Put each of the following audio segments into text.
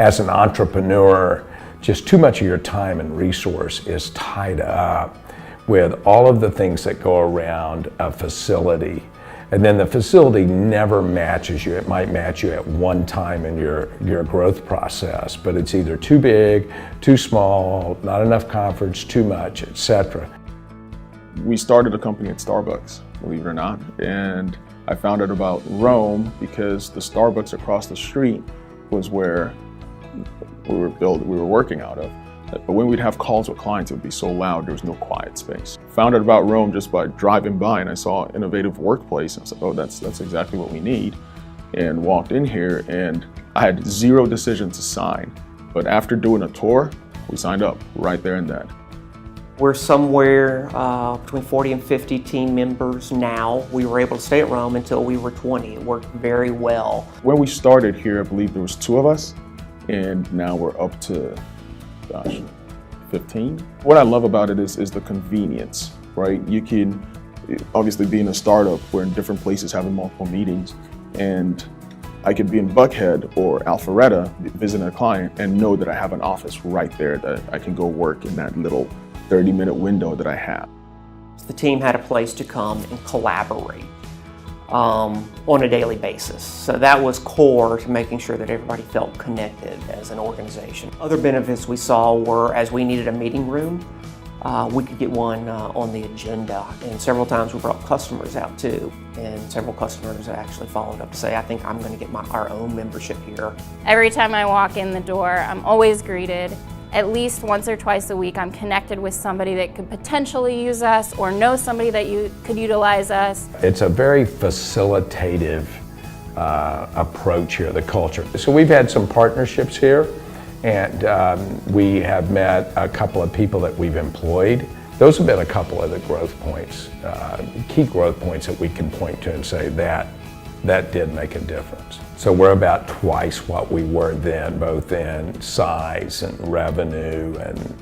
as an entrepreneur, just too much of your time and resource is tied up with all of the things that go around a facility. And then the facility never matches you. It might match you at one time in your growth process, but it's either too big, too small, not enough coverage, too much, etc. We started a company at Starbucks, believe it or not, and I found out about Roam because the Starbucks across the street was where we were working out of. But when we'd have calls with clients, it would be so loud, there was no quiet space. Found out about Roam just by driving by, and I saw an innovative workplace. I said, oh, that's exactly what we need. And walked in here, and I had zero decision to sign. But after doing a tour, we signed up right there and then. We're somewhere between 40 and 50 team members now. We were able to stay at Roam until we were 20. It worked very well. When we started here, I believe there was 2 of us, and now we're up to, 15. What I love about it is the convenience, right? You can, obviously being a startup, we're in different places having multiple meetings, and I could be in Buckhead or Alpharetta visiting a client and know that I have an office right there that I can go work in that little 30-minute window that I have. The team had a place to come and collaborate on a daily basis. So that was core to making sure that everybody felt connected as an organization. Other benefits we saw were, as we needed a meeting room, we could get one on the agenda. And several times we brought customers out too. And several customers actually followed up to say, I think I'm going to get our own membership here. Every time I walk in the door, I'm always greeted. At least once or twice a week, I'm connected with somebody that could potentially use us or know somebody that could utilize us. It's a very facilitative approach here, the culture. So we've had some partnerships here, and we have met a couple of people that we've employed. Those have been a couple of the growth points, key growth points that we can point to and say that did make a difference. So we're about twice what we were then, both in size and revenue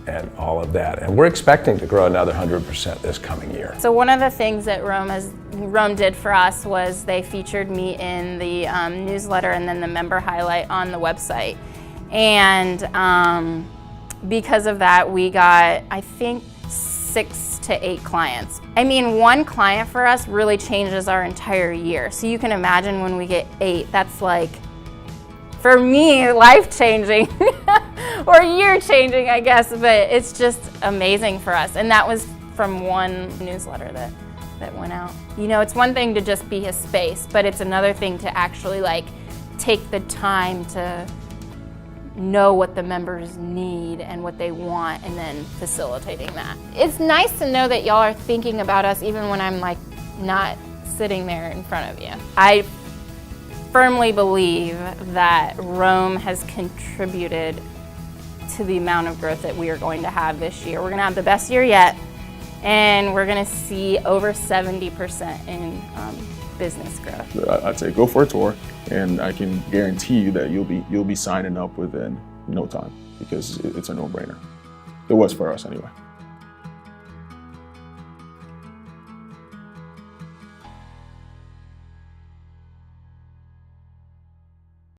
and all of that. And we're expecting to grow another 100% this coming year. So one of the things that Roam did for us was they featured me in the newsletter and then the member highlight on the website. And because of that, we got, I think, 6 to 8 clients. I mean, 1 client for us really changes our entire year. So you can imagine when we get 8, that's like, for me, life-changing or year-changing, I guess, but it's just amazing for us. And that was from 1 newsletter that went out. You know, it's one thing to just be a space, but it's another thing to actually like take the time to know what the members need and what they want and then facilitating that. It's nice to know that y'all are thinking about us even when I'm like not sitting there in front of you. I firmly believe that Roam has contributed to the amount of growth that we are going to have this year. We're gonna have the best year yet, and we're gonna see over 70% in business growth. I'd say go for a tour, and I can guarantee you that you'll be signing up within no time because it's a no-brainer. It was for us anyway.